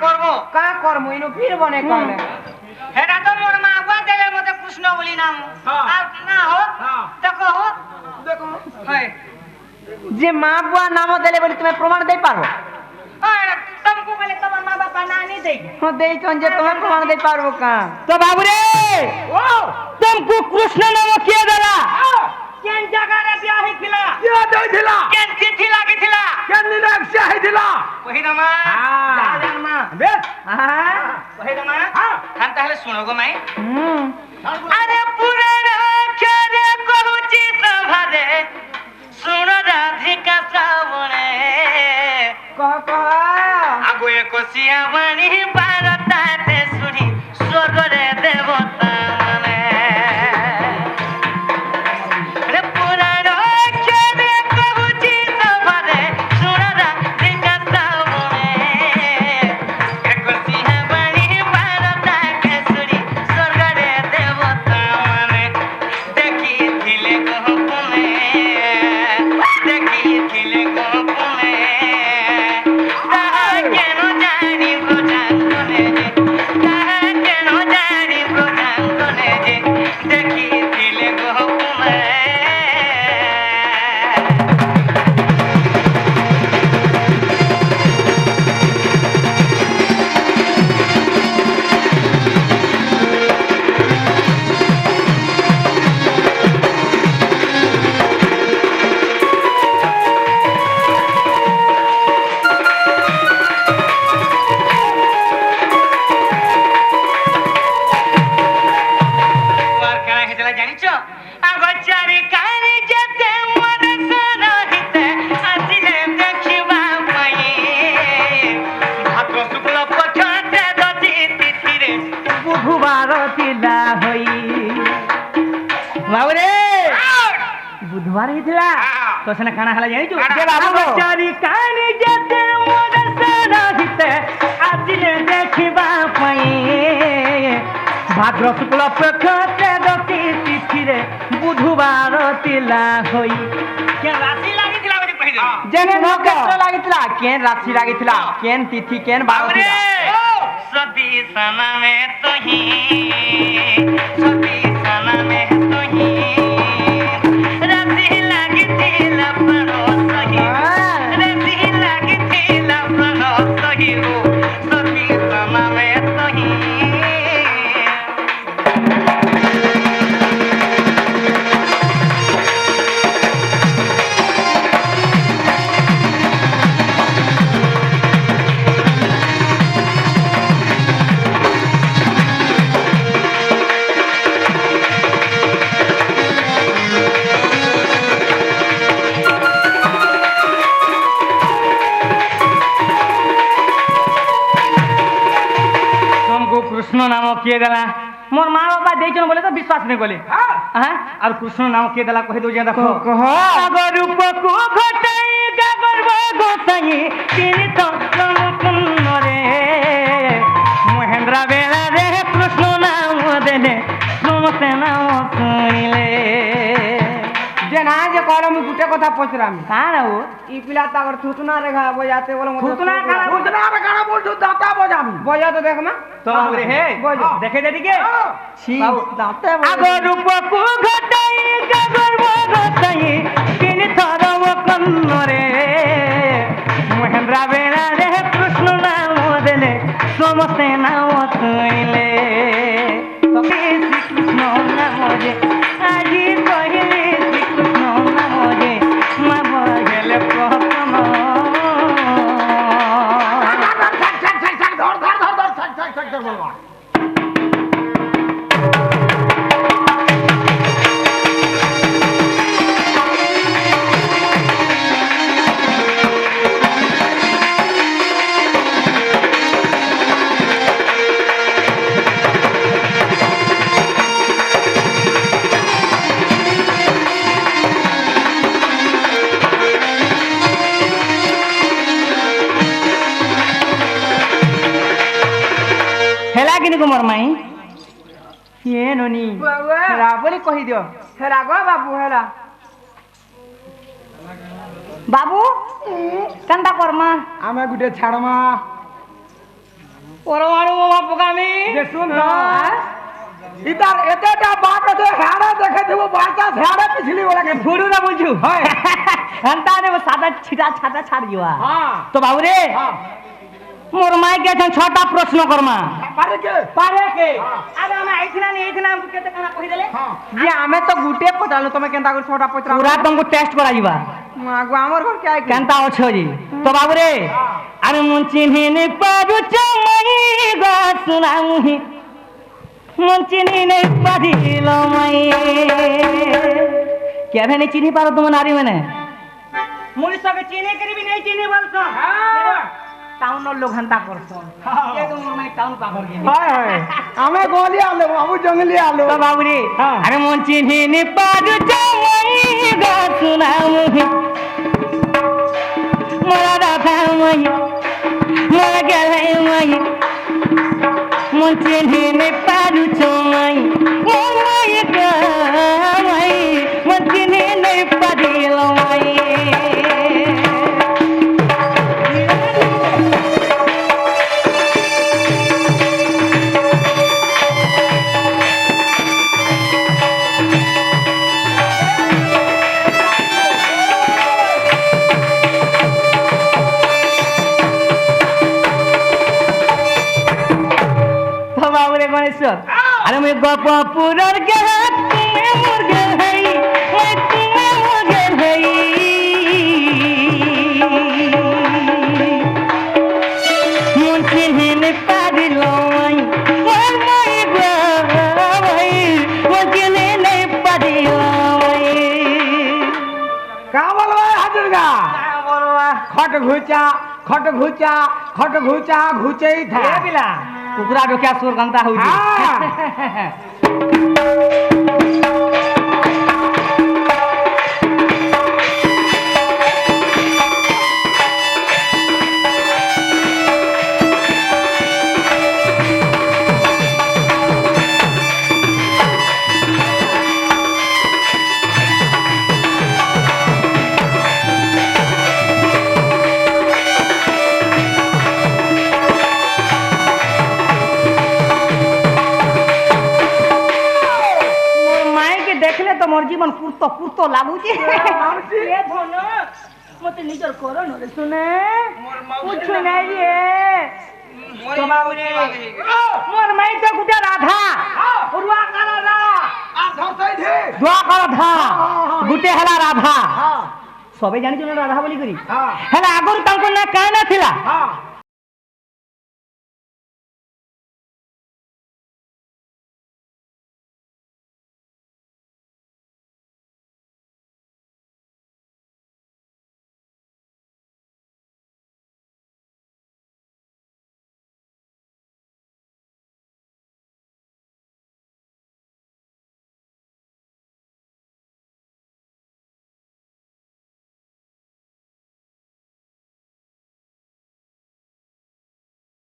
करबो इनो फिर बने कहले हेरा तो मोर मां बुआ देले मते कृष्ण बोली नाम आ ना हो देखो है जे मां बुआ नाम देले बोली तुम्हें प्रमाण दे पारो तुमको बोले तुम्हार मां बाप ना नहीं दे हो दे छन जे तुम्हें प्रमाण दे पारो का तो बाबू रे ओ तुमको कृष्ण नाम किए देला केन जगह रे ब्याह हिला किए देथिला केन चिट्ठी लागि थिला केन निरक्ष हिला वही रमा जान मां बेस वही रमा हम ताहले सुनोगो माई अरे पुराण करे कहूची सभारे सुन राधिका श्रावणे कह आगो एको सियावणी भारताते सुनी स्वर्गरे देवता मने रे पुराण करे कहूची सभारे सुन राधिका श्रावणे एको सियावणी भारताते सुनी स्वर्गरे देवता मने देखी थिले गोपने देखी थिले गोपने बुधवार हिला तो सना खाना हला जाई छु जे बाबू चारी कानी जते मोर सना हिते आजिले देखिबा पई भाद्र शुक्ल पक्षते दती तिथि रे बुधवार तिला होई के राशि लागिथिला बडी कहि दे जेने नक्षत्र लागितला केन राशि लागितला केन तिथि केन बार थिला सती सना में तोही सती सना में तोही राशि लागिथिला प्रणो सही राशि लागिथिला प्रणो सही हो सती सना में तोही कृष्ण नाम किए देला मोर मां बाबा देचन बोले तो विश्वास नहीं बोले हां और कृष्ण नाम किए देला कहि दो जे देखो अगर रूप को घटाई गगर गोसाई तीन तो कुन्न रे महेंद्र बेला रे कृष्ण नाम देले समस्त नाम सुनिले जेना जे कहलो मु गुटे कथा पचरामी काना हो ई पिला तागर थुतना रे गा बजाते बोलो थुतना रे गाना बोल दो दाता बजामी बजा तो देख मा तो रे हे देखे दे के छी दाते अगर रूप को घटाई गगर गोसाई तीन थरव कन्न रे महेंद्र बेला रे कृष्ण नाम देले समस्त नाम सुनिले तो श्री कृष्ण नाम दे आजी कहिले श्री कृष्ण नाम दे मा बगले प्रथम धर बोलवा कुमार माई ये नोनी हेरा बोली कहि दियो हेरा गो बाबू हेरा बाबू कंदा करमा आमे गुटे छाड़मा परमाणु বোমা পকামি যে শুন ইতার এতেটা বাট আছে হাড়ে দেখে দেব বাটা হাড়ে পিছলি ওলাকে ফুড়ু না বুঝু হয় হন্তা নে সাদা ছিটা ছাটা ছাড় যাওয়া হ্যাঁ তো বাবু রে মোর মাই কে ছটা প্রশ্ন করমা পারে কে আরে আমি এইখানে আমকে কেতে কানা কই দেলে যে আমি তো গুটে পচালো তুমি কেনতা করে ছটা পচরা পুরা তোমাকে টেস্ট করা যাবা মাগো আমার ঘর কে আই কেনতা অছো জি তো বাবু রে আমি মন চিনি নে পারু চমাই গা শুনামুহি মন চিনি নে পারিল মাই কেবে নে চিনি পারো তোমার নারী মানে মনুষ্যকে চিনি করিবি নাই চিনি বলছো টাউনর লোক হান্তা করছো এ তো মোর মাই টাউন পাগল গিনি হয় হয় আমি গলি আলো বাবু জঙ্গলি আলো তো বাবু রে হ্যাঁ। আরে মন চিনি নে পারু চমাই গা শুনামুহি মোরা রাধা মাই মোরা গেলাই মাই মন চিনি নে পারু চমাই মোই গাই মন চিনি নে পারিল মাই বাবুরে গণেশ্বর আরে মই গপপুরের গেহাত তুমি মোর গেহাই মই তুমি মোর গেহাই মন চিনি পারিল মাই মোর মাই গাই মন চিনি নাই পারিল মাই কা বলবা হাজির গা খট ঘুচা ঘুচেই থা এ পিলা কুকুরা ঢোকিয়া সুর গানটা হউছি দেখলে তো মোর জীবন পুরতো লাগুছে এ ধন মতে নিজর করো নরে শুনে কুছ নাই রে তো বাবু রে মোর মাই তো গুটা রাধা রুয়া কালা রা আর ধরছাই ধে দোয়া করা ধা গুটে হেলা রাধা সবে জানি রাধা বলি করি হেলা আগর তাঙ্কর না কায় না ছিলা